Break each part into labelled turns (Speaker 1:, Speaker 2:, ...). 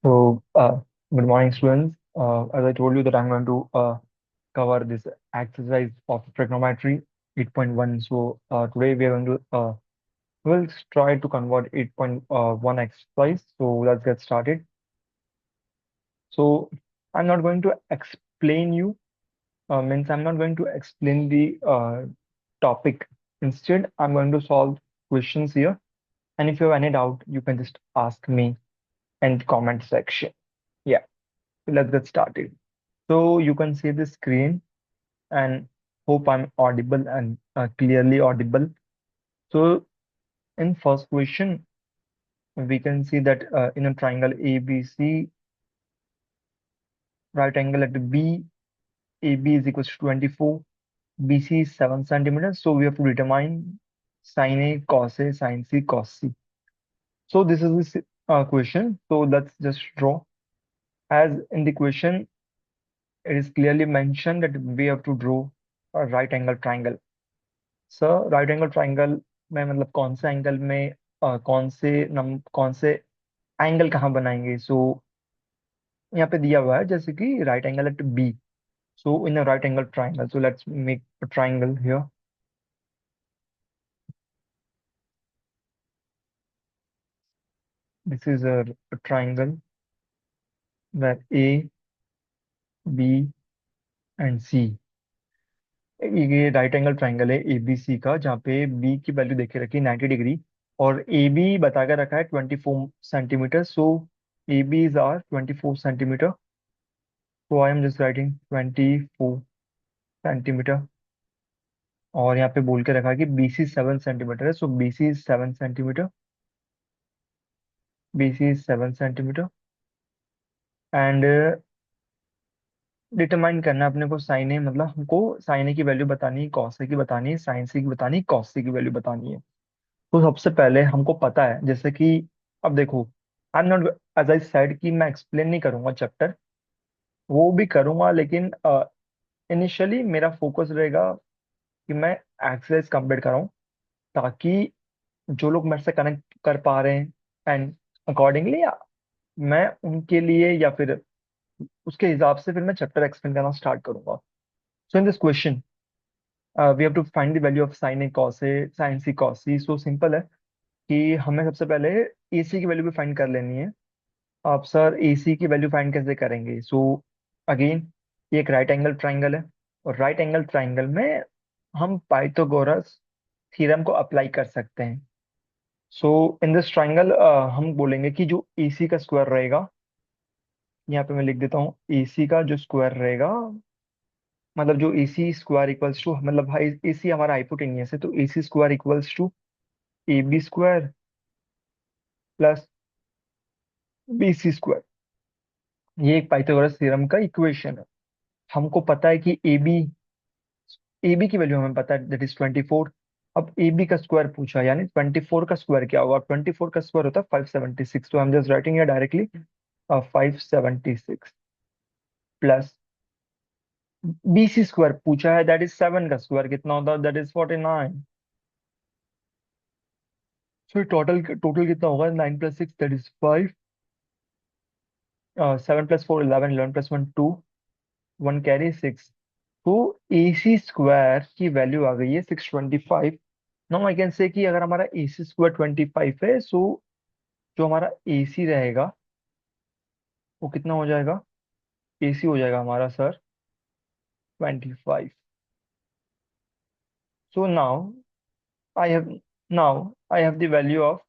Speaker 1: So, good morning, students. As I told you that I'm going to cover this exercise of trigonometry 8.1. So, today we are going to we'll try to convert 8.1 exercise. So, let's get started. So, I'm not going to explain you, means I'm not going to explain the topic. Instead, I'm going to solve questions here. And if you have any doubt, you can just ask me in the comment section. Yeah, so let's get started. So you can see the screen and hope I'm audible and clearly audible. So in first question, we can see that in a triangle ABC, right angle at B, AB is equals to 24, BC is 7 centimeters. So we have to determine sin A, cos A, sin C, cos C. So this is the question. So let's just draw. As in the question, it is clearly mentioned that we have to draw a right angle triangle. Sir right angle triangle में मतलब कौन से angle में कौन से angle कहाँ बनाएंगे यहाँ पे दिया हुआ है जैसे कि right angle at B so in a right angle triangle so let's make a triangle here this is a triangle where A B and C ये राइट एंगल ट्राइंगल है ए बी सी का जहाँ पे B की value देखे रखी है 90 degree और ए बी बता कर रखा है 24 centimetre so A B is R 24 centimetre so I am just writing 24 centimetre और यहाँ पे बोल के रखा है कि BC 7 सेंटीमीटर है सो BC is 7 centimetre BC is 7 centimetre and determine करना है अपने को साइन ए मतलब हमको साइन ए की वैल्यू बतानी है कॉस ए की बतानी है साइन सी की बतानी है कॉस सी की वैल्यू बतानी है तो सबसे पहले हमको पता है जैसे कि अब देखो I am not as I said कि मैं एक्सप्लेन नहीं करूंगा चैप्टर वो भी करूंगा लेकिन इनिशियली मेरा फोकस रहेगा कि मैं एक्सरसाइज कंप्लीट कराऊं ताकि जो लोग मेरे से कनेक्ट कर पा रहे हैं एंड अकॉर्डिंगली मैं उनके लिए या फिर उसके हिसाब से फिर मैं चैप्टर एक्सप्लेन करना स्टार्ट करूंगा so in this question we have to find the value of sine A cos A sine C cos C so simple है कि हमें सबसे पहले ए सी की वैल्यू भी फाइंड कर लेनी है अब सर ए सी की वैल्यू फाइंड कैसे करेंगे सो अगेन ये एक राइट एंगल ट्राइंगल है और राइट एंगल ट्राइंगल में हम पाइथागोरस थ्योरम को अप्लाई कर सकते हैं सो इन दिस ट्राइंगल हम बोलेंगे कि जो AC का स्क्वायर रहेगा यहाँ पे मैं लिख देता हूँ AC का जो स्क्वायर रहेगा मतलब जो AC स्क्वायर इक्वल्स टू मतलब हाई AC हमारा हाइपोटेनियस है तो AC square equals to AB square plus BC square ये एक पाइथागोरस थ्योरम का इक्वेशन है हमको पता है कि AB की वैल्यू हमें पता है दैट इज 24 अब AB का स्क्वायर पूछा यानी 24 का स्क्वायर क्या होगा 24 का स्क्वायर होता है 576 तो I am just writing here directly 576 plus BC square पूछा है दैट इज 7 का स्क्वायर कितना होता है that is 49 so total total कितना होगा 9 plus 6 that is 5 7 plus 4 11 11 plus 1 2 1 carry 6 तो AC स्क्वायर की वैल्यू आ गई है 625 नाउ आई कैन से कि अगर हमारा AC स्क्वायर 25 है सो जो हमारा AC रहेगा वो कितना हो जाएगा AC हो जाएगा हमारा sir 25 so I have now I have the value of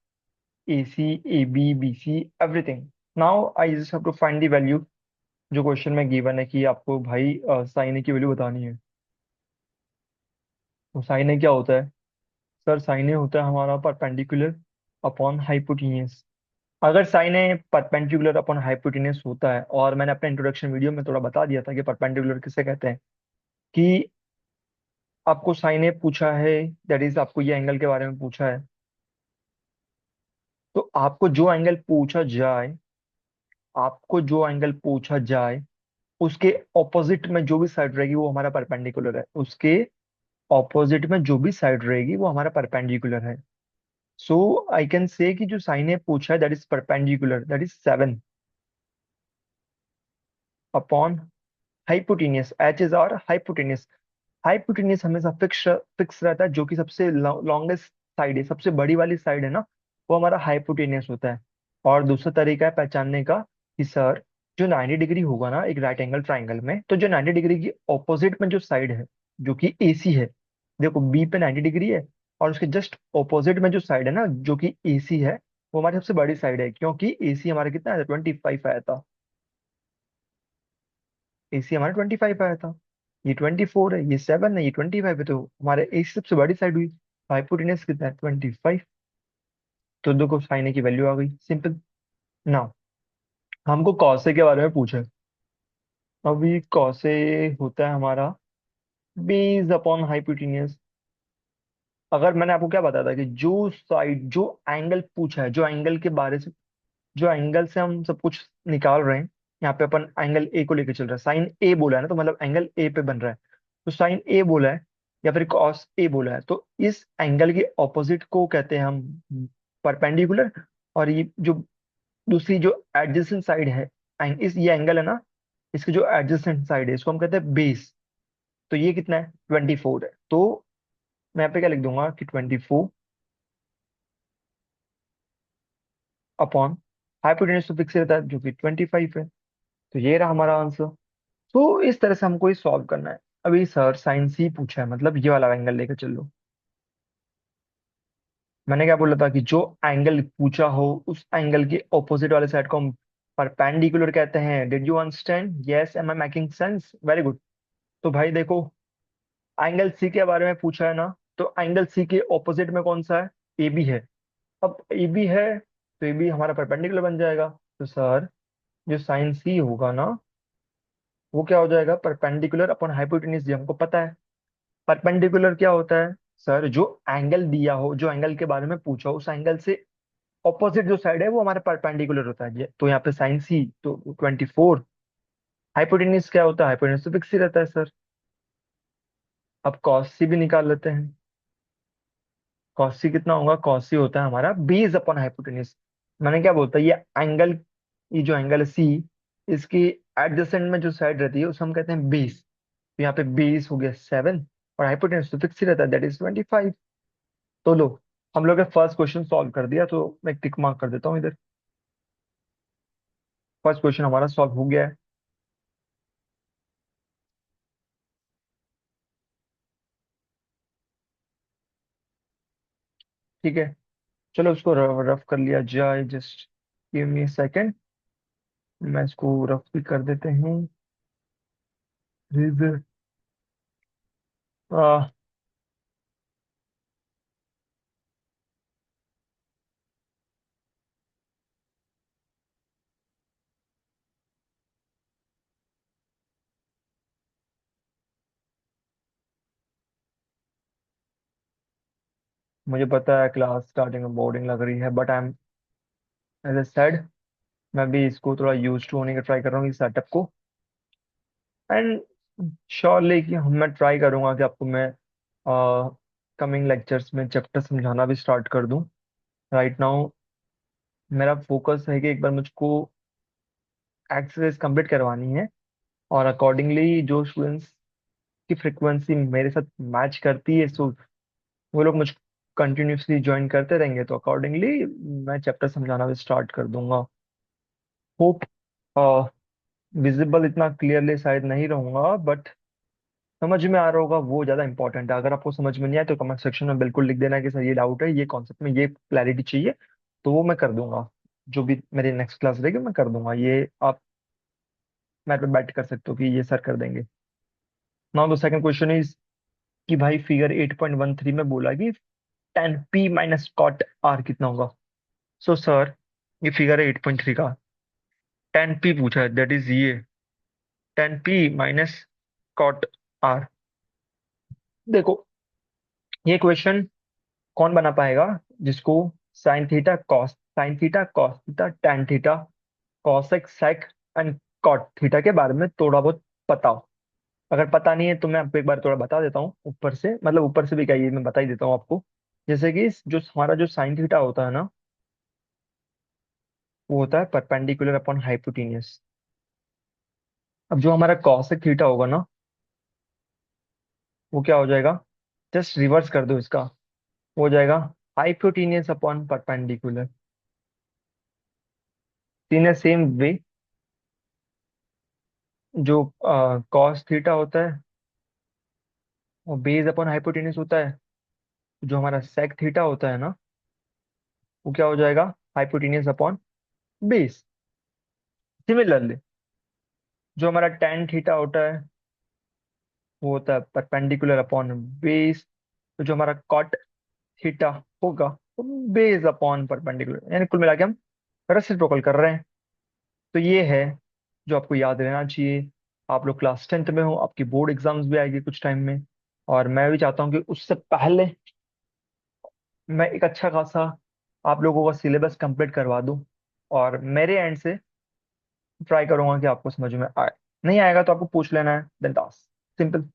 Speaker 1: AC, AB, BC, everything. Now I just have to find the value जो क्वेश्चन में गिवन है कि आपको भाई साइन ए की वैल्यू बतानी है तो साइन ए क्या होता है सर साइन ए होता है हमारा परपेंडिकुलर अपॉन हाइपोटेन्यूज अगर साइन ए परपेंडिकुलर अपॉन हाइपोटेन्यूज होता है और मैंने अपने इंट्रोडक्शन वीडियो में थोड़ा बता दिया था कि परपेंडिकुलर किसे कहते हैं कि आपको साइन ए पूछा है दैट इज आपको ये एंगल के बारे में पूछा है तो आपको जो एंगल पूछा जाए उसके ऑपोजिट में जो भी साइड रहेगी वो हमारा परपेंडिकुलर है उसके ऑपोजिट में जो भी साइड रहेगी वो हमारा परपेंडिकुलर है सो आई कैन से कि जो साइन ए पूछा है that is perpendicular that is 7 upon hypotenuse, H is और हाइपोटेनियस। हाइपोटेनियस हमेशा फिक्स फिक्स रहता है, जो कि सबसे लॉन्गेस्ट साइड है, सबसे बड़ी वाली साइड है ना, वो हमारा हाइपोटेनियस होता है। और दूसरा तरीका है पहचानने का कि सर जो 90 डिग्री होगा ना एक राइट एंगल ट्राइंगल में, तो जो 90 डिग्री की ऑपोजिट में जो साइड है जो कि एसी है, देखो बी पे 90 डिग्री है, और उसके जस्ट ऑपोजिट में जो साइड है ना जो कि एसी है, वो हमारी सबसे बड़ी साइड है, क्योंकि एसी हमारा कितना है, 25 आया था। एसी हमारा 25 आया था। ये 24 है, ये 7 है, ये 25 है, तो हमारे एसी सबसे बड़ी साइड हुई। हाइपोटेनस कितना है, 25। तो देखो साइन ए की वैल्यू आ गई, सिंपल ना। हमको कॉसे के बारे में पूछा है। अभी कॉसे होता है हमारा बेस अपॉन हाइपोटेनियस। अगर मैंने आपको क्या बताया था कि जो साइड जो एंगल पूछा है, जो एंगल के बारे से, जो एंगल से हम सब कुछ निकाल रहे हैं, यहाँ पे अपन एंगल ए को लेकर चल रहे हैं, साइन ए बोला है ना, तो मतलब एंगल ए पे बन रहा है। तो साइन ए बोला है या फिर कॉस ए बोला है, तो इस एंगल के ऑपोजिट को कहते हैं हम परपेंडिकुलर। और ये जो दूसरी जो एडजेसेंट साइड है, इस ये एंगल है ना, इसकी जो एडजेसेंट साइड है इसको हम कहते हैं बेस। तो ये कितना है, 24 है। तो मैं यहाँ पे क्या लिख दूंगा कि 24 अपॉन हाइपोटेन्यूज तो फिक्स रहता है जो कि 25 है। तो ये रहा हमारा आंसर। तो इस तरह से हमको ये सॉल्व करना है। अभी सर साइंस ही पूछा है, मतलब ये वाला एंगल लेकर चल लो। मैंने क्या बोला था कि जो एंगल पूछा हो उस एंगल के ऑपोजिट वाले साइड को हम परपेंडिकुलर कहते हैं। Did you understand? Yes, am I making sense? Very good. तो भाई देखो, एंगल सी के बारे में पूछा है ना, तो एंगल सी के ऑपोजिट में कौन सा है, ए बी है। अब ए बी है तो ए बी हमारा परपेंडिकुलर बन जाएगा। तो सर जो साइन सी होगा ना, वो क्या हो जाएगा, परपेंडिकुलर अपॉन हाइपोटेन्यूज, ये हमको पता है। परपेंडिकुलर क्या होता है सर, जो एंगल दिया हो, जो एंगल के बारे में पूछा हो, उस एंगल से ऑपोजिट जो साइड है वो हमारा परपेंडिकुलर होता है। तो यहाँ पे साइन सी तो 24। हाइपोटेन्यूज क्या होता है, हाइपोटेन्यूज तो फिक्स ही रहता है सर। अब कॉस सी भी निकाल लेते हैं। कॉस सी कितना होगा, कॉस सी होता है हमारा बेस अपॉन हाइपोटेन्यूज। मैंने क्या बोलता है, ये एंगल, ये जो एंगल है सी, इसकी एडजेसेंट में जो साइड रहती है उसे हम कहते हैं बेस। तो यहाँ पे बेस हो गया 7, और हाइपोटेन्यूज तो फिक्स ही रहता है, दैट इज 25। तो लो, हम लोग ने फर्स्ट क्वेश्चन सॉल्व कर दिया, तो मैं टिक मार्क कर देता हूँ इधर। फर्स्ट क्वेश्चन हमारा सॉल्व हो गया है। ठीक है, चलो उसको रफ कर लिया जाए। जस्ट गिव मी सेकंड, मैं इसको रफ भी कर देते हैं। Is- आ, मुझे पता है क्लास स्टार्टिंग में बोरिंग लग रही है, but I am, as I said, मैं भी इसको थोड़ा यूज टू होने का ट्राई कर रहा हूँ इस सेटअप को। एंड श्योरली कि हम, मैं ट्राई करूंगा कि आपको मैं कमिंग लेक्चर्स में चैप्टर समझाना भी स्टार्ट कर दूं। राइट नाउ मेरा फोकस है कि एक बार मुझको एक्सरसाइज कंप्लीट करवानी है, और अकॉर्डिंगली जो स्टूडेंट्स की फ्रिक्वेंसी मेरे साथ मैच करती है, सो वो लोग मुझ कंटिन्यूसली ज्वाइन करते रहेंगे, तो अकॉर्डिंगली मैं चैप्टर समझाना भी स्टार्ट कर दूंगा। होप विजिबल इतना क्लियरली शायद नहीं रहूंगा, बट समझ में आ रहा होगा, वो ज्यादा इंपॉर्टेंट है। अगर आपको समझ में नहीं आए तो कमेंट सेक्शन में बिल्कुल लिख देना कि सर ये डाउट है, ये कॉन्सेप्ट में ये क्लैरिटी चाहिए, तो वो मैं कर दूंगा। जो भी मेरी नेक्स्ट क्लास रहेगी मैं कर दूंगा, ये आप मेरे पे बैठ कर सकते हो कि ये सर कर देंगे। Now the second question is कि भाई फिगर 8.13 में बोला कि tan p minus cot r कितना होगा। सो सर ये फिगर है 8.3 का, tan p पूछा है, दैट इज ये tan p minus cot r। देखो ये क्वेश्चन कौन बना पाएगा, जिसको sine theta cos theta tan theta cosec sec and cot theta के बारे में थोड़ा बहुत पता हो। अगर पता नहीं है तो मैं आपको एक बार थोड़ा बता देता हूँ ऊपर से, मतलब ऊपर से भी क्या, ये मैं बता ही देता हूँ आपको। जैसे कि जो हमारा जो साइन थीटा होता है ना, वो होता है परपेंडिकुलर अपॉन हाइपोटेन्यूज। अब जो हमारा कॉसेक थीटा होगा ना, वो क्या हो जाएगा, जस्ट रिवर्स कर दो इसका, वो हो जाएगा hypotenuse upon perpendicular. In same way, जो कॉस थीटा होता है वो बेस अपॉन हाइपोटेन्यूस होता है, जो हमारा सेक थीटा होता है ना, वो क्या हो जाएगा, हाइपोटेन्यूस अपॉन बेस। सिमिलरली जो हमारा टेन थीटा होता है वो होता है परपेंडिकुलर अपॉन बेस। तो जो हमारा कॉट थीटा होगा वो बेस अपॉन परपेंडिकुलर, यानी कुल मिला के हम रेसिप्रोकल कर रहे हैं। तो ये है जो आपको याद रहना चाहिए। आप लोग क्लास 10th में हो, आपकी बोर्ड एग्जाम्स भी आएगी कुछ टाइम में, और मैं भी चाहता हूँ कि उससे पहले मैं एक अच्छा खासा आप लोगों का सिलेबस कंप्लीट करवा दूं, और मेरे एंड से ट्राई करूंगा कि आपको समझ में आए। नहीं आएगा तो आपको पूछ लेना है, देन टास्क सिंपल।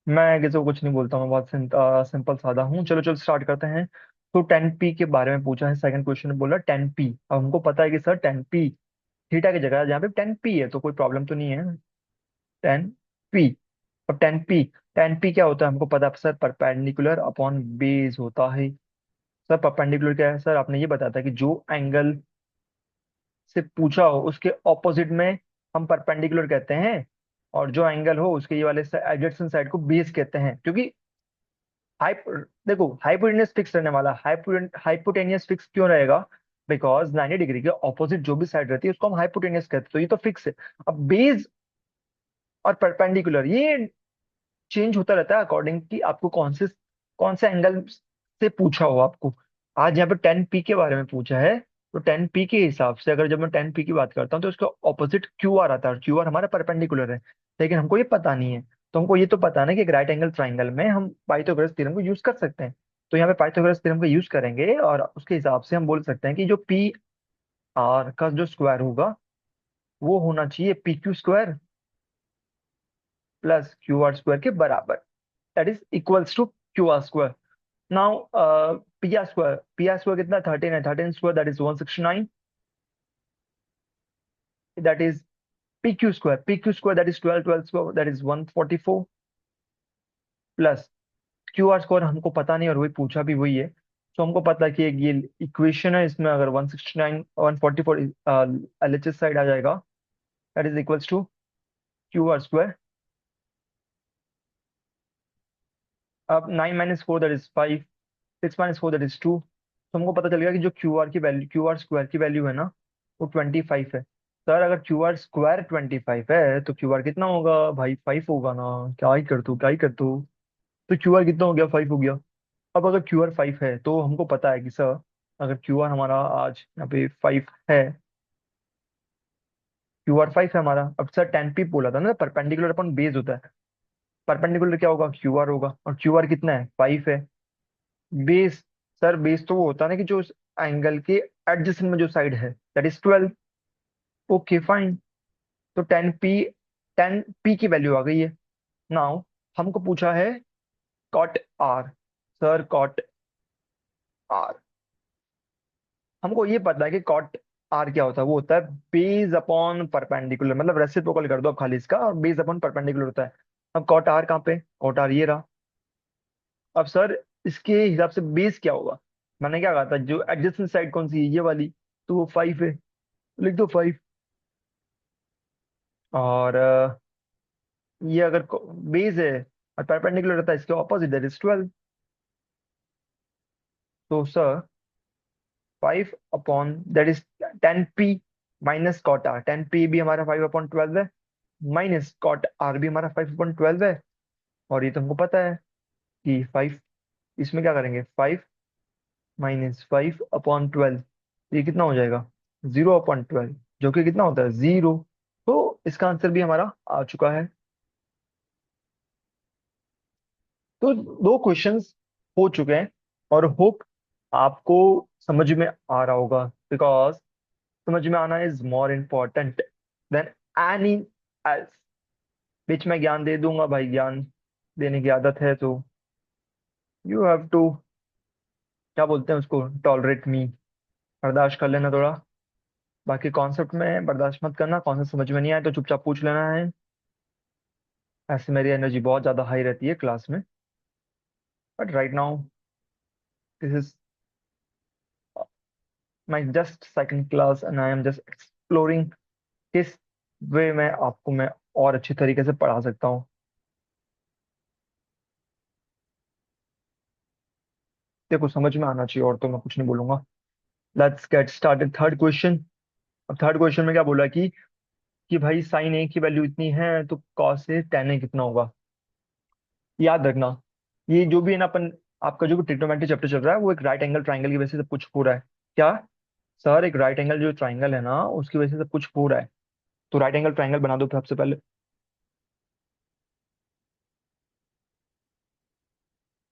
Speaker 1: मैं किसी को कुछ नहीं बोलता हूँ, मैं बहुत सिंपल सादा हूँ। चलो चलो स्टार्ट करते हैं। तो 10p के बारे में पूछा है, सेकंड क्वेश्चन में बोला 10p। अब हमको पता है कि सर 10p थीटा की जगह जहाँ पे 10p है तो कोई प्रॉब्लम तो नहीं है। 10p, अब 10p क्या होता है हमको पता है सर, परपेंडिकुलर अपॉन बेस होता है। सर परपेंडिकुलर क्या है सर, आपने ये बताया था कि जो एंगल से पूछा हो उसके ऑपोजिट में हम परपेंडिकुलर कहते हैं, और जो एंगल हो उसके ये वाले एडजेसेंट साइड को बेस कहते हैं। क्योंकि हाइप देखो हाइपोटेनियस फिक्स रहने वाला, हाइपोटेनियस फिक्स क्यों रहेगा, बिकॉज 90 डिग्री के ऑपोजिट जो भी साइड रहती है उसको हम हाइपोटेनियस कहते हैं, तो ये तो फिक्स है। अब बेस और परपेंडिकुलर ये चेंज होता रहता है अकॉर्डिंग कि आपको कौन से एंगल से पूछा हो आपको। आज यहाँ पे 10p के बारे में पूछा है, तो 10p के हिसाब से अगर जब मैं 10p की बात करता हूँ तो उसका ऑपोजिट क्यू आर आता है, और क्यू आर हमारा परपेंडिकुलर है। लेकिन हमको ये पता नहीं है। तो हमको ये तो पता है ना कि एक राइट एंगल ट्राइंगल में हम पाइथागोरस थ्योरम को यूज कर सकते हैं। तो यहाँ पे पाइथागोरस थ्योरम को यूज करेंगे, और उसके हिसाब से हम बोल सकते हैं कि जो पी आर का जो स्क्वायर होगा वो होना चाहिए P Q square plus Q R square के बराबर, that is equals to Q R square. Now P R square कितना, 13 है, 13 square that is 169, that is P Q square that is 12, 12 square that is 144, plus Q R square हमको पता नहीं और वही पूछा भी वही है। तो हमको पता है कि एक ये इक्वेशन है, इसमें अगर 169 144 एलएचएस साइड आ जाएगा, that is equals to Q R square. अब 9 - 4 दैट इज 5, 6 - 4 दैट इज 2। तो हमको पता चल गया कि जो क्यू आर स्क्वायर की वैल्यू है ना, वो 25 है। सर अगर क्यू आर स्क्वायर 25 है तो क्यू आर कितना होगा भाई, 5 होगा ना। क्या ही कर तू। तो क्यू आर कितना हो गया, 5 हो गया। अब अगर क्यू आर 5 है तो हमको पता है कि सर अगर क्यू आर हमारा आज यहाँ पे 5 है, क्यू आर 5 है हमारा। अब सर 10p बोला था ना, परपेंडिकुलर अपॉन बेस होता है। परपेंडिकुलर क्या होगा, क्यू आर होगा, और क्यू आर कितना है, 5 है। बेस, सर बेस तो वो होता है ना कि जो एंगल के एडजेसेंट में जो साइड है, दैट इज 12। Okay fine. तो 10p की वैल्यू आ गई है। नाउ हमको पूछा है cot R. Sir cot R, हमको ये पता है कि कॉट आर क्या होता है, वो होता है बेस अपॉन परपेंडिकुलर, मतलब रेसिप्रोकल कर दो अब खाली इसका, और बेस अपॉन परपेंडिकुलर होता है। अब कॉट आर कहाँ पे, कॉट आर ये रहा। अब सर इसके हिसाब से बेस क्या होगा, मैंने क्या कहा था, जो एडजेसेंट साइड कौन सी है, ये वाली, तो वो 5 है, लिख दो 5। और ये अगर बेस है और परपेंडिकुलर रहता है इसके ऑपोजिट, दैट इज 12। तो sir 5 upon that is 10p minus cot R, 10p भी हमारा 5/12 है, माइनस कॉट आर भी हमारा 5/12 है। और ये तो हमको पता है कि 5, इसमें क्या करेंगे, 5 - 5/12, ये कितना हो जाएगा, 0/12, जो कि कितना होता है, 0। तो इसका आंसर भी हमारा आ चुका है। तो दो क्वेश्चंस हो चुके हैं, और होप आपको समझ में आ रहा होगा, बिकॉज समझ में आना is more important than any else. बीच में ज्ञान दे दूंगा भाई, ज्ञान देने की आदत है, तो यू हैव टू, क्या बोलते हैं उसको, टॉलरेट मी, बर्दाश्त कर लेना थोड़ा। बाकी कॉन्सेप्ट में बर्दाश्त मत करना, कॉन्सेप्ट समझ में नहीं आए तो चुपचाप पूछ लेना है। ऐसे मेरी एनर्जी बहुत ज्यादा हाई रहती है क्लास में, but right now this is my just second class and I am just exploring किस वे में आपको मैं और अच्छी तरीके से पढ़ा सकता हूँ। देखो समझ में आना चाहिए और तो मैं कुछ नहीं बोलूंगा। Let's get started. Third question. अब थर्ड क्वेश्चन में क्या बोला कि भाई साइन ए की वैल्यू इतनी है तो कॉस ए टेन ए कितना होगा। याद रखना, ये जो भी है ना अपन, आपका जो भी ट्रिग्नोमेट्री चैप्टर चल रहा है वो एक राइट एंगल ट्राइंगल की वजह से सब कुछ हो रहा है। क्या सर, एक राइट एंगल जो ट्राइंगल है ना उसकी वजह से सब कुछ हो रहा है। तो राइट एंगल ट्राइंगल बना दो सबसे पहले।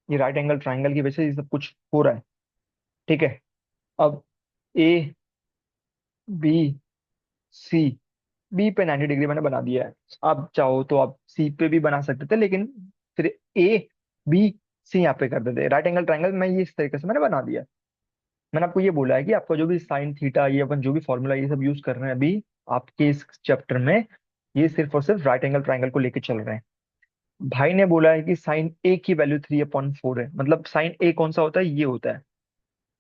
Speaker 1: ये राइट एंगल ट्राइंगल की वजह से ये सब कुछ हो रहा है। ठीक है। अब ए बी सी, बी पे 90 डिग्री मैंने बना दिया है। आप चाहो तो आप सी पे भी बना सकते थे, लेकिन फिर ए बी सी यहाँ पे कर देते। राइट एंगल ट्राइंगल मैं ये इस तरीके से मैंने बना दिया। मैंने आपको ये बोला है कि आपका जो भी साइन थीटा, ये अपन जो भी फॉर्मूला ये सब यूज कर रहे हैं अभी आपके इस चैप्टर में, ये सिर्फ और सिर्फ राइट एंगल ट्राइंगल को लेके चल रहे हैं। भाई ने बोला है कि साइन ए की वैल्यू 3/4 है, मतलब साइन ए कौन सा होता है, ये होता है।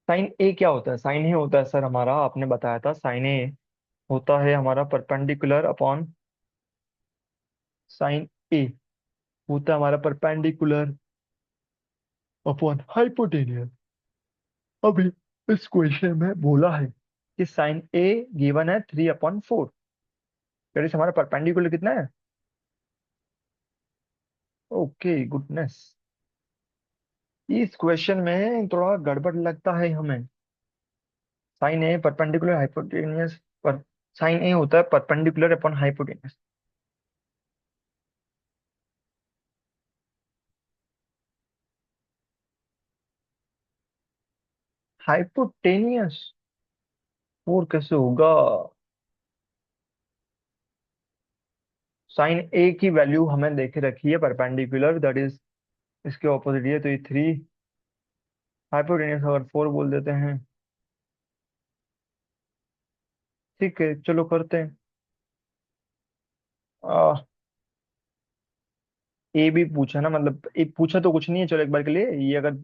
Speaker 1: साइन ए क्या होता है? साइन ए होता है सर हमारा, आपने बताया था, साइन ए होता है हमारा परपेंडिकुलर अपॉन, साइन ए होता है हमारा परपेंडिकुलर अपॉन हाइपोटेनियस। अभी इस क्वेश्चन में बोला है कि साइन ए गिवन है 3/4। हमारा परपेंडिकुलर कितना है? ओके गुडनेस, इस क्वेश्चन में थोड़ा गड़बड़ लगता है हमें। साइन ए परपेंडिकुलर हाइपोटेनियस पर, साइन ए होता है परपेंडिकुलर अपॉन हाइपोटेनियस। हाइपोटेनियस 4 कैसे होगा? साइन ए की वैल्यू हमें देखे रखी है परपेंडिकुलर, दैट इज इसके ऑपोजिट है, तो ये 3। हाइपोटेनियस अगर 4 बोल देते हैं, ठीक है चलो करते हैं। ए भी पूछा ना, मतलब एक पूछा तो कुछ नहीं है, चलो एक बार के लिए ये अगर,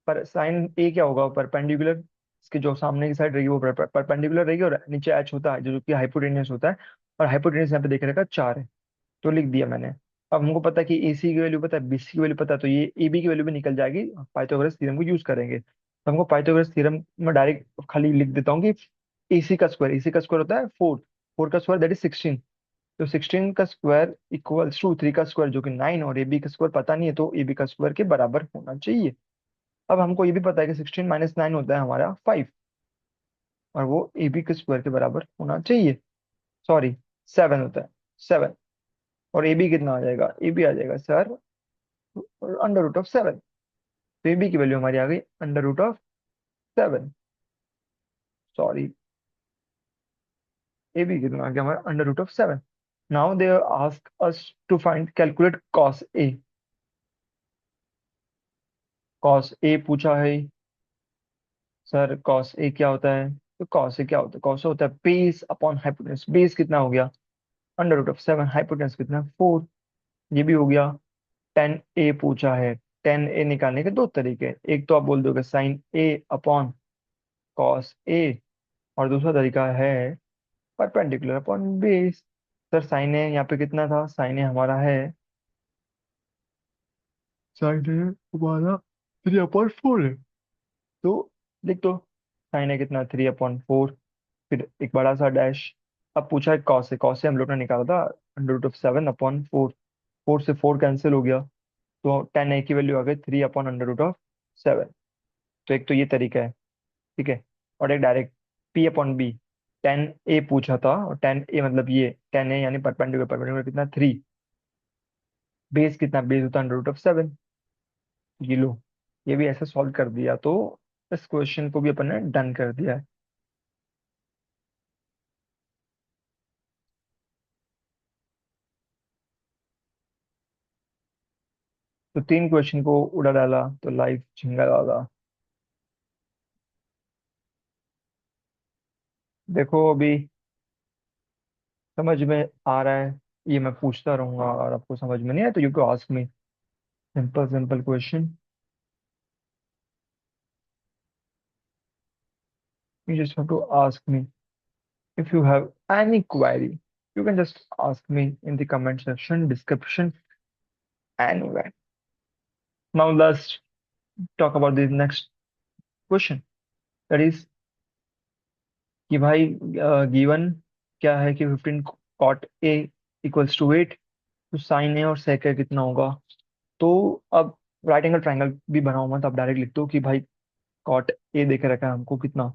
Speaker 1: पर साइन ए क्या होगा? परपेंडिकुलर, इसके जो सामने की साइड रहेगी वो परपेंडिकुलर रहेगी, और नीचे एच होता है जो कि हाइपोटेनियस होता है। और हाइपोटेनियस यहाँ पे देख रखा 4 है, तो लिख दिया मैंने। अब हमको पता है कि ए सी की वैल्यू पता है, बी सी की वैल्यू पता है, तो ये ए बी की वैल्यू भी निकल जाएगी। पाइथागोरस थ्योरम को यूज करेंगे तो हमको पाइथागोरस थ्योरम में डायरेक्ट खाली लिख देता हूँ कि ए सी का स्क्वायर होता है 4, 4 का स्क्वायर दैट इज 16। तो 16 का स्क्वायर इक्वल्स टू 3 का स्क्वायर जो कि 9, और ए बी का स्क्वायर पता नहीं है तो ए बी का स्क्वायर के बराबर होना चाहिए। अब हमको ये भी पता है कि 16 - 9 होता है हमारा 5, और वो ए बी के स्क्वायर के बराबर होना चाहिए। सॉरी, 7 होता है, 7। और ए बी कितना आ जाएगा? ए बी आ जाएगा सर √7। तो ए बी की वैल्यू हमारी आ गई √7। सॉरी, ए बी कितना आ गया हमारा √7। Now they ask us to find calculate cos A. Cos A पूछा है सर, कॉस ए क्या होता है? तो कॉस ए क्या होता है? कॉस होता है बेस अपॉन हाइपोटेनस। बेस कितना हो गया? √7। हाइपोटेनस कितना? 4। ये भी हो गया। 10 ए पूछा है। 10 ए निकालने के दो तरीके हैं। एक तो आप बोल दोगे sine A upon cos A, और दूसरा तरीका है perpendicular upon base. Sir sine A यहाँ पे कितना था? साइन ए हमारा है, साइन ए हमारा 3/4 है, तो लिख दो साइन ए कितना? 3/4। फिर एक बड़ा सा डैश। अब पूछा है कॉस से, कॉस से हम लोग ने निकाला था √7/4। 4 से 4 कैंसिल हो गया, तो 10 ए की वैल्यू आ गई 3/√7। तो एक तो ये तरीका है, ठीक है। और एक डायरेक्ट P/B। 10 ए पूछा था, और 10 ए मतलब ये 10 ए यानी परपेंडिकुलर, परपेंडिकुलर कितना? 3। बेस कितना? बेस होता है √7। ये लो, ये भी ऐसे सॉल्व कर दिया, तो इस क्वेश्चन को भी अपन ने डन कर दिया है। तो 3 क्वेश्चन को उड़ा डाला तो लाइफ झिंगा डाला। देखो अभी समझ में आ रहा है, ये मैं पूछता रहूंगा और आपको समझ में नहीं आया तो you can ask me simple simple question. You just have to ask me if you have any query. You can just ask me in the comment section, description, anywhere. Now let's talk about the next question. That is कि भाई given क्या है कि 15 cot a equals to 8, तो sign ए और सेक ए कितना होगा। तो अब राइट एंगल ट्राइंगल भी बनाओ मत, आप डायरेक्ट लिख दो कि भाई कॉट ए देखे रखा है हमको कितना,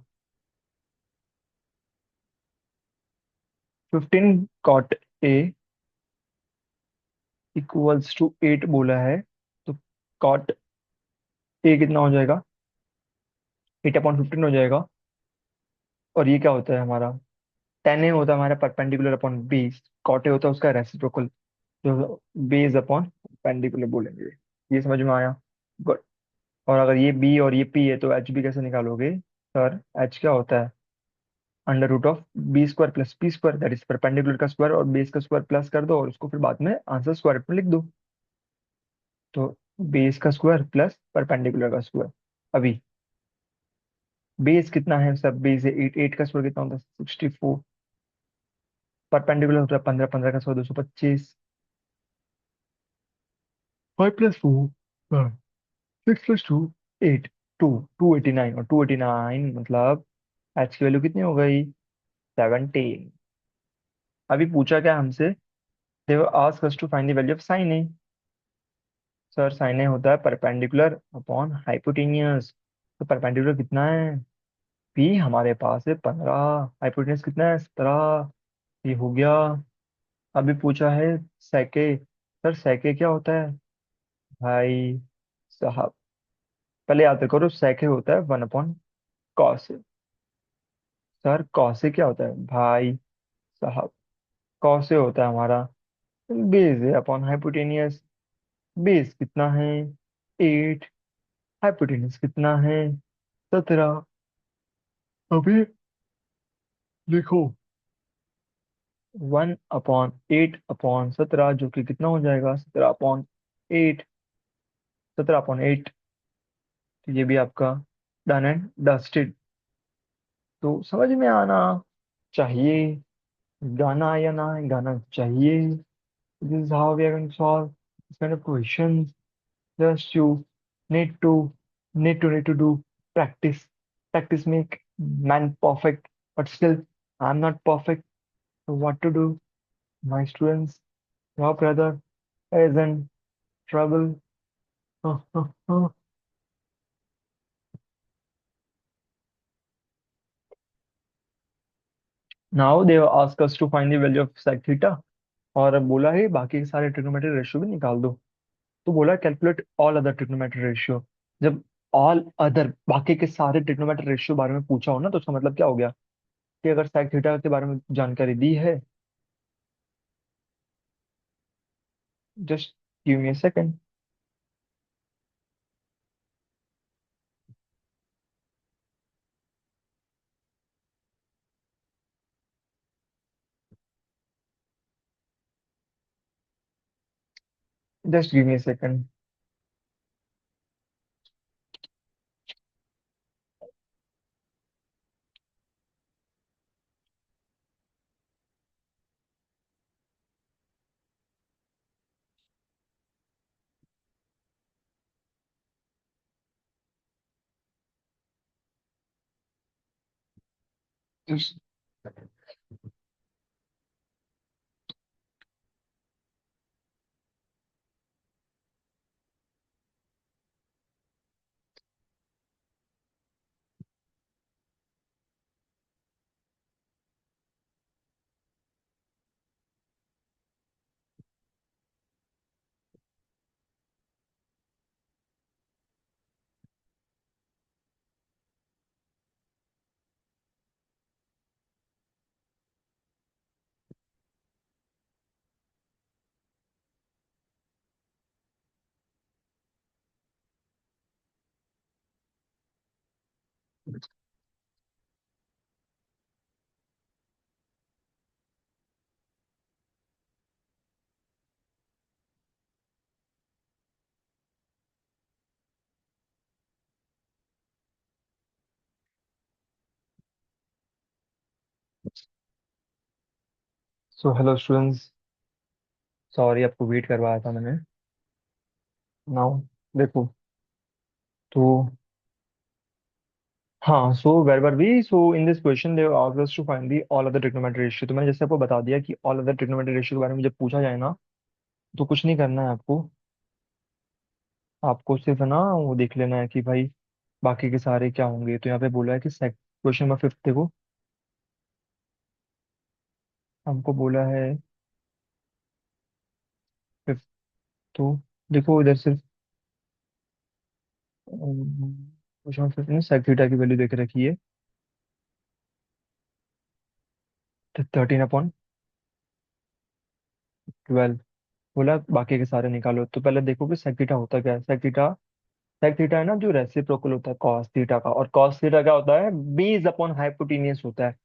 Speaker 1: 15 कॉट ए इक्वल्स टू 8 बोला है। तो कॉट ए कितना हो जाएगा, 8/15 हो जाएगा। और ये क्या होता है हमारा, टेन ए होता है हमारा perpendicular upon base, cot A होता है उसका रेसिप्रोकल, जो बेस अपॉन परपेंडिकुलर बोलेंगे। ये समझ में आया। गुड। और अगर ये बी और ये पी है तो एच बी कैसे निकालोगे सर, एच क्या होता है, under root of B square plus P square, that is perpendicular का स्क्वायर और बेस का स्क्वायर प्लस कर दो और उसको फिर बाद में आंसर स्क्वायर में लिख दो। तो बेस का स्क्वायर प्लस परपेंडिकुलर का स्क्वायर। अभी बेस कितना है सर, बेस है 8, 8 का स्क्वायर कितना होता है 64, परपेंडिकुलर होता है 15, 15 का स्क्वायर 225, 5 + 4, 6 + 2, 8, 289, और 289 मतलब एच की वैल्यू कितनी हो गई, 17। अभी पूछा क्या हमसे, they ask us to find the value of sine A. Sir sine A होता है परपेंडिकुलर अपॉन हाइपोटेनियस। तो परपेंडिकुलर कितना है, पी हमारे पास है 15, हाइपोटेनियस कितना है 17, ये हो गया। अभी पूछा है सेके, सर सेके क्या होता है भाई साहब, पहले याद करो सेके होता है 1/cos। सर कौसे क्या होता है भाई साहब, कौसे होता है हमारा बेस है अपॉन हाइपोटेनियस। बेस कितना है 8, हाइपोटेनियस कितना है 17। अभी लिखो 1/8/17 जो कि कितना हो जाएगा 17/8, 17/8। तो ये भी आपका डन एंड डस्टेड। तो समझ में आना चाहिए, गाना आया ना गाना चाहिए। This is how we are going to solve this kind of questions. Just you need to need to do practice. Practice make man perfect. But still, I'm not perfect. So what to do? My students, your brother is in trouble. Now they ask us to find the value of sec theta, और बोला है बाकी के सारे trigonometry ratio भी निकाल दो। तो बोला calculate all other trigonometry ratio. जब ऑल अदर बाकी के सारे ट्रिग्नोमेट्री रेशियो बारे में पूछा हो ना, तो उसका मतलब क्या हो गया कि अगर sec थीटा के बारे में जानकारी दी है, just give me a second. Just give me a second. Just so hello students, sorry आपको वेट करवाया था मैंने। नाउ देखो, तो हाँ, so where were we, so in this question they asked us to find the all other trigonometry ratio. तो मैंने जैसे आपको बता दिया कि ऑल अदर ट्रिग्नोमेट्री रेशियो के बारे में जब पूछा जाए ना, तो कुछ नहीं करना है आपको। आपको सिर्फ है ना वो देख लेना है कि भाई बाकी के सारे क्या होंगे। तो यहाँ पे बोला है कि क्वेश्चन नंबर 5 देखो, हमको बोला है 5। तो देखो इधर सिर्फ क्वेश्चन नंबर 5 में sec थीटा की वैल्यू देख रखी है 13/12। बोला बाकी के सारे निकालो। तो पहले देखो कि sec थीटा होता क्या है। sec थीटा है ना जो रेसिप्रोकल होता है cos थीटा का। और cos थीटा क्या होता है, बेस अपॉन हाइपोटेनियस होता है।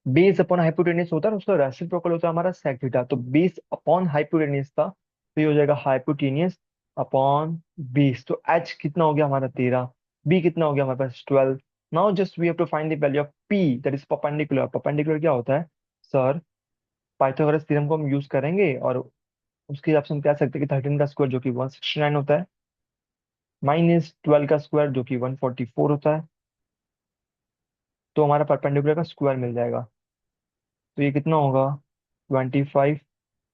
Speaker 1: बेस अपॉन हाइपोटेनियस होता है और उसका रेसिप्रोकल होता है हमारा sec थीटा। तो बेस अपॉन हाइपोटेनियस था तो ये हो जाएगा हाइपोटेनियस अपॉन बेस। तो h कितना हो गया हमारा 13, b कितना हो गया हमारे पास 12। Now just we have to find the value of p, that is perpendicular. Perpendicular क्या होता है सर, पाइथागोरस थ्योरम को हम यूज करेंगे और उसके हिसाब से हम कह सकते हैं कि 13 का स्क्वायर जो कि 169 होता है, माइनस 12 का स्क्वायर जो कि 144 होता है। तो हमारा परपेंडिकुलर का स्क्वायर मिल जाएगा। तो ये कितना होगा, 25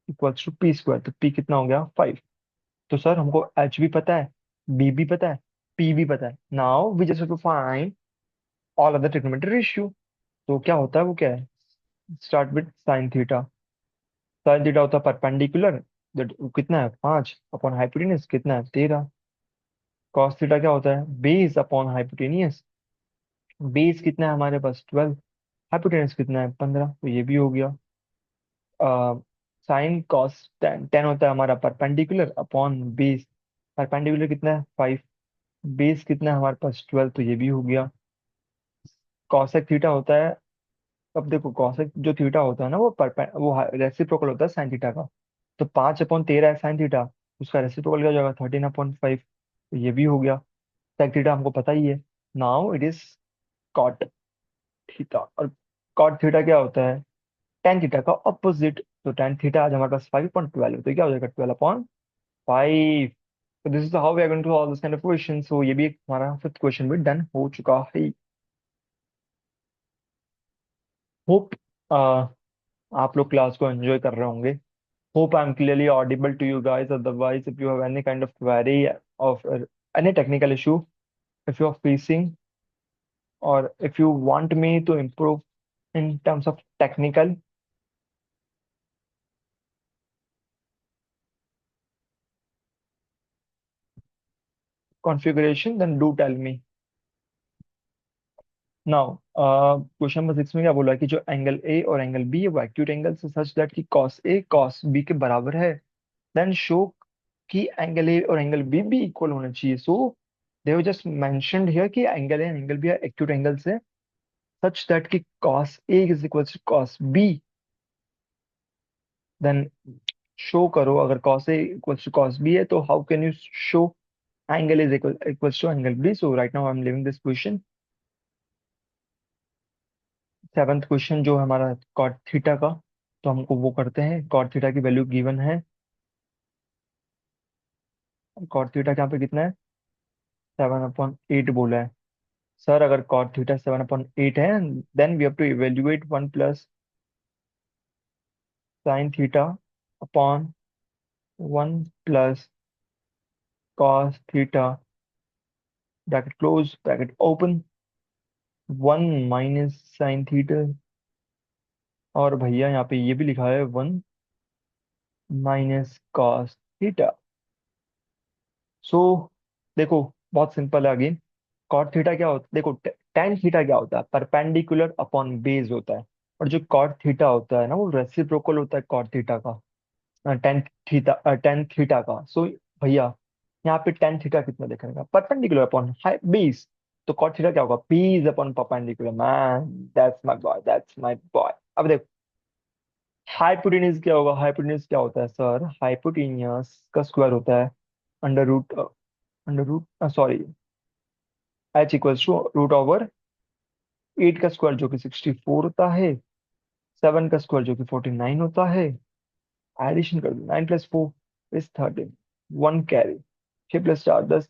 Speaker 1: इक्वल्स टू पी स्क्वायर। तो पी कितना हो गया 5। तो सर हमको एच भी पता है, बी भी पता है, पी भी पता है। Now we just to find all other trigonometry ratio. तो क्या होता है, वो क्या है, start with sine theta. Sine theta होता है परपेंडिकुलर, दैट कितना है 5 अपॉन हाइपोटेन्यूज कितना है 13। कॉस थीटा क्या होता है, बेस अपॉन हाइपोटेनियस। बेस कितना है हमारे पास 12, हाइपोटेनस कितना है 15। तो ये भी हो गया। साइन कॉस टेन, टेन होता है हमारा परपेंडिकुलर अपॉन बेस। परपेंडिकुलर कितना है 5, बेस कितना है हमारे पास 12। तो ये भी हो गया। कॉसेक थीटा होता है, अब देखो कॉसेक जो थीटा होता है ना वो वो रेसिप्रोकल होता है साइन थीटा का। तो 5/13 है साइन थीटा, उसका रेसिप्रोकल क्या हो जाएगा 13/5। तो ये भी हो गया। सेक थीटा हमको पता ही है। Now it is cot theta. और कॉट थीटा क्या होता है, टेन थीटा का ऑपोजिट। तो टेन थीटा आज हमारे पास 5/12, तो क्या हो जाएगा 12/5। तो this is how we are going to solve this kind of question. So ये भी हमारा फिफ्थ क्वेश्चन भी डन हो चुका है। होप आप लोग क्लास को एंजॉय कर रहे होंगे। Hope I am clearly audible to you guys, otherwise if you have any kind of query of any technical issue, if you are facing, or if you want me to improve in terms of technical configuration, then do tell me. Now question number 6 में क्या बोला है कि जो angle A और angle B है वो acute angle से सच दैट कि कॉस ए कॉस बी के बराबर है। देन शो कि एंगल ए और एंगल बी भी इक्वल होना चाहिए। So they have just mentioned here कि angle A and angle B are acute angle से सच दैट कि cos A is equal to cos B. Then show करो अगर cos A equals to cos B है तो how can you show angle is equals to angle B. So right now I'm leaving this question। Seventh question जो है हमारा cot theta का, तो हमको वो करते हैं। cot थीटा की वैल्यू गिवन है, cot थीटा यहाँ पे कितना है 7/8 बोला है। सर अगर cot थीटा 7/8 है, then we have to evaluate 1 plus sine theta upon 1 plus cos theta, bracket close bracket open, 1 minus sine theta. और भैया यहाँ पे ये भी लिखा है 1 माइनस कॉस थीटा। सो देखो बहुत सिंपल है अगेन। कॉट थीटा क्या होता है, देखो टेन थीटा क्या होता है, परपेंडिकुलर अपॉन बेस होता है। और जो कॉट थीटा होता है ना वो रेसिप्रोकल होता है कॉट थीटा का, टेन थीटा का। सो भैया यहाँ पे टेन थीटा कितना देखने का, परपेंडिकुलर अपॉन हाई बेस। तो कॉट थीटा क्या होगा, P is upon perpendicular. Man that's my boy, that's my boy. अब देखो हाइपोटेन्यूज क्या होगा, हाइपोटेन्यूज क्या होता है सर, हाइपोटेन्यूज का स्क्वायर होता है under root sorry H equals to root over 8 का स्क्वायर जो कि 64 होता है। 7 का स्क्वायर जो कि 49 होता है, एडिशन कर दो, 9 + 4 इज 13, 1 कैरी, 6 + 4 10,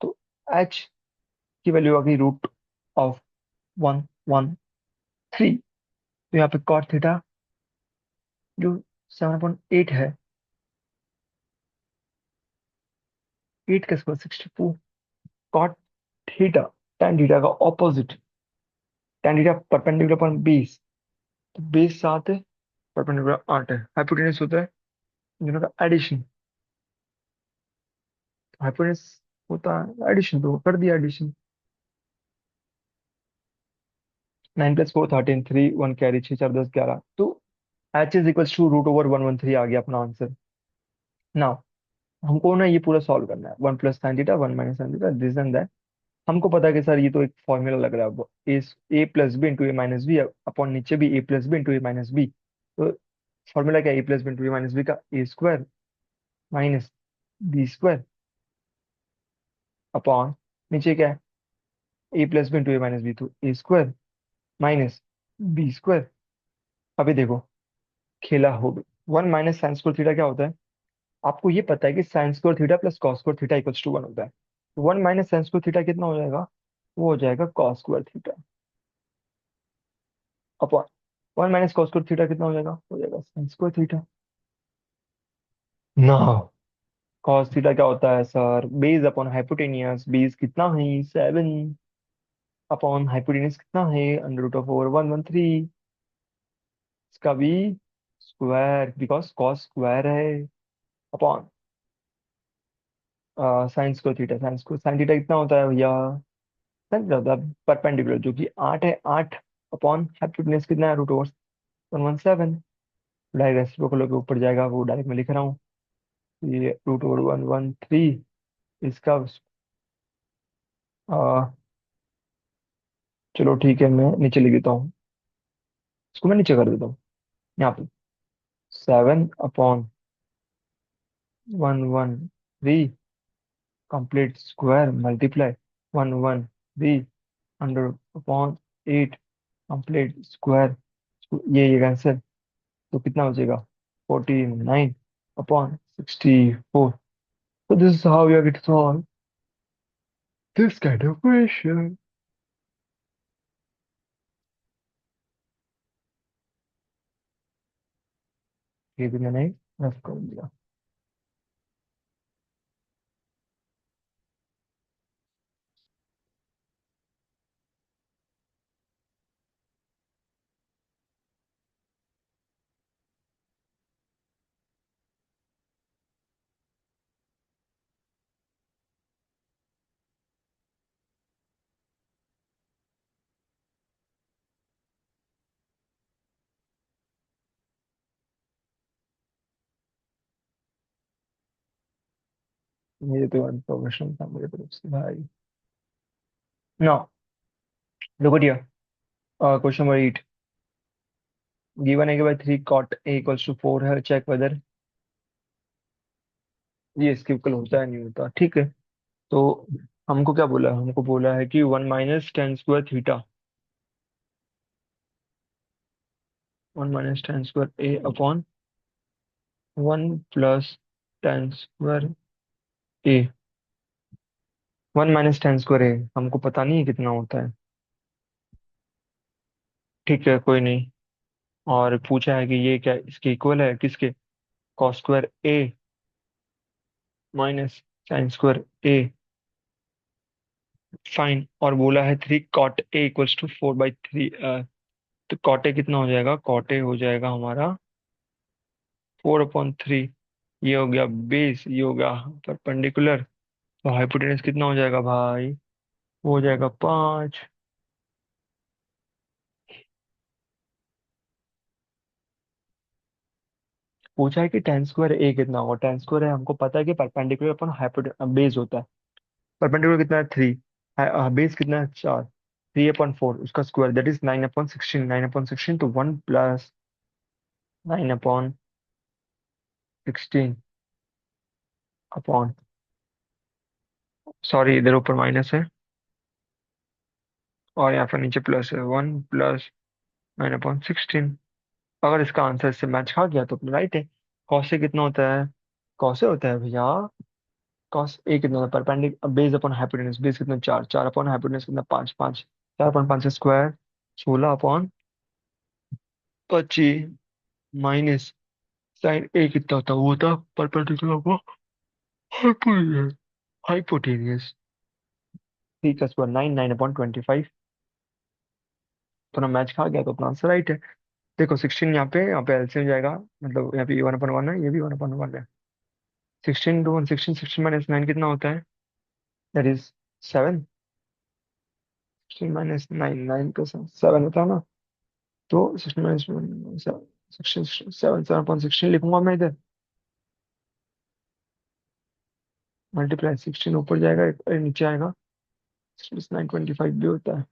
Speaker 1: तो एच की वैल्यू आ गई √113। तो यहाँ पे कॉट थीटा जो 7/8 है, 8 का square 64, cot theta, tan theta का opposite, tan theta perpendicular upon base, तो बेस 7 है, परपेंडिकुलर 8 है, हाइपोटेन्यूज होता है इन दोनों का एडिशन, हाइपोटेन्यूज होता है एडिशन, तो कर दिया एडिशन। 9 + 4 13, 3 1 कैरी, 6 4 10 11, तो एच इज इक्वल टू √113 आ गया अपना आंसर। नाउ हमको ना ये पूरा सॉल्व करना है, 1 + sin theta, 1 - sin theta, this and that. हमको पता है कि सर ये तो एक फॉर्मूला लग रहा है, a + b × a - b upon नीचे भी a + b × a - b, तो फॉर्मूला क्या है, a + b × a - b का a² - b² अपॉन नीचे क्या है, a + b × a - b, तो a² - b²। अभी देखो खेला हो गया। 1 - sin² थीटा क्या होता है, आपको ये पता है कि sin² थीटा + cos² थीटा = 1 होता है, तो 1 - sin² थीटा कितना हो जाएगा, वो हो जाएगा cos² theta upon 1 - cos² theta कितना हो जाएगा sin²थीटा। ना, cos थीटा क्या होता है sir, base upon hypotenuse, base कितना है 7, अपॉन हाइपोटेनियस कितना है √113, इसका भी स्क्वायर, बिकॉज cos स्क्वायर है, अपॉन sin²थीटा, sin थीटा कितना होता है भैया, sin क्या होता है परपेंडिकुलर जो कि 8 है, 8 अपॉन हाइपोटेनियस कितना है √117, डायरेक्ट रेसिप्रोकल के ऊपर जाएगा, वो डायरेक्ट में लिख रहा हूँ, ये √113 इसका आ, चलो ठीक है, मैं नीचे लिख देता हूँ, इसको मैं नीचे कर देता हूँ यहाँ पे, 7/113 complete square multiply 113 100/8 complete square, ये कैंसिल, तो कितना बचेगा 49/64। So this is how you are going to solve this kind of question. ये भी मैंने रफ कर दिया। ये तो इन्फॉर्मेशन था मेरे तरफ से भाई। Now look at here, question number 8, given है कि भाई 3 cot a = 4 है, चेक वेदर, ये इसके इक्वल होता है नहीं होता, ठीक है। तो हमको क्या बोला है, हमको बोला है कि 1 - tan² theta, 1 - tan² a upon 1 + tan² a, 1 - tan² a हमको पता नहीं है कितना होता है, ठीक है कोई नहीं। और पूछा है कि ये क्या इसके इक्वल है, किसके, cos² a - sin² a, fine. और बोला है 3 cot a = 4/3, तो cot a कितना हो जाएगा, cot a हो जाएगा हमारा 4/3, ये हो गया बेस, ये हो गया परपेंडिकुलर, तो हाइपोटेनस कितना हो जाएगा भाई, वो हो जाएगा 5। पूछा है कि tan² a कितना होगा, tan² a हमको पता है कि परपेंडिकुलर अपन हाइपोटेनस बेस होता है, परपेंडिकुलर कितना है 3, बेस कितना है 4, 3/4 उसका स्क्वायर दैट इज 9/16, 9/16, तो 1 + 9/16 अपॉन, सॉरी इधर ऊपर माइनस है और यहाँ पर नीचे प्लस है, 1 + 9/16। अगर इसका आंसर इससे मैच खा गया तो अपना राइट है। कॉस से कितना होता है? कॉस से होता है भैया, कॉस ए कितना होता है परपेंडिक बेस अपॉन हाइपोटेन्यूज, बेस कितना 4, 4 अपॉन हाइपोटेन्यूज कितना 5, 5, 4/5 स्क्वायर, 16/25 माइनस साइन ए कितना होता है, वो होता है परपेंडिकुलर को हाइपोटेन्यूज, हाइपोटेन्यूज। ठीक है, स्क्वायर 9, 9/25। अपना मैच खा गया तो अपना आंसर राइट है। देखो 16 यहाँ पे एलसीएम जाएगा, मतलब यहाँ पे 1/1 है, ये भी 1/1 है। 16 into 1, 16, 16 - 9 कितना होता है? That is 7। 16 - 9, 9 पे 7 होता है ना। तो 16 - 7, 7/16 लिखूंगा मैं इधर। मल्टीप्लाई 16 ऊपर जाएगा, एक नीचे आएगा। 9/25 भी होता है।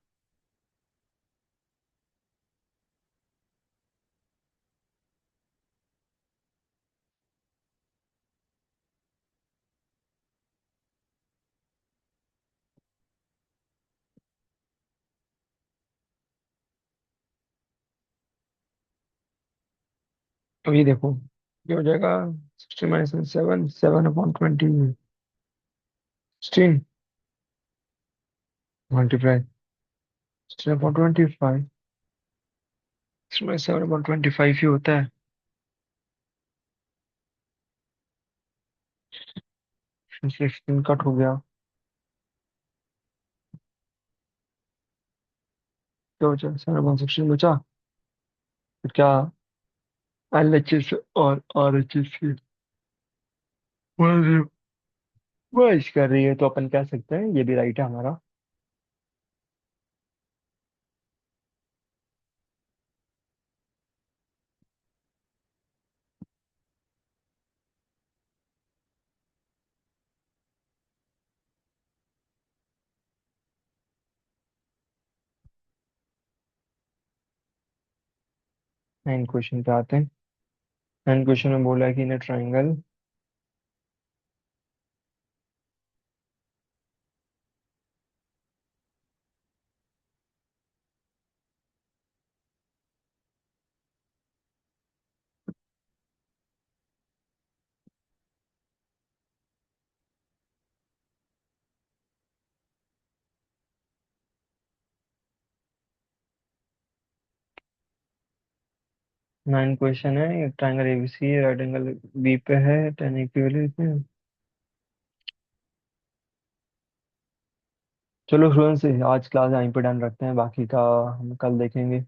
Speaker 1: तो ये देखो, ये हो जाएगा 16 - 7, 7/20, 16 मल्टीप्लाई 16/25, 7/25 ही होता है। 16 कट हो गया, क्या बचा? 7/16 बचा। फिर क्या? LHS और RHS की वर्ज कर रही है, तो अपन कह सकते हैं ये भी राइट है हमारा। 9 क्वेश्चन पे आते हैं। 9 क्वेश्चन में बोला है कि इन ट्राइंगल, 9 क्वेश्चन है, triangle ABC right angle B पे है, टेन इक्विवेलेंट में। चलो स्टूडेंट्स, आज क्लास यहीं पे डन रखते हैं, बाकी का हम कल देखेंगे।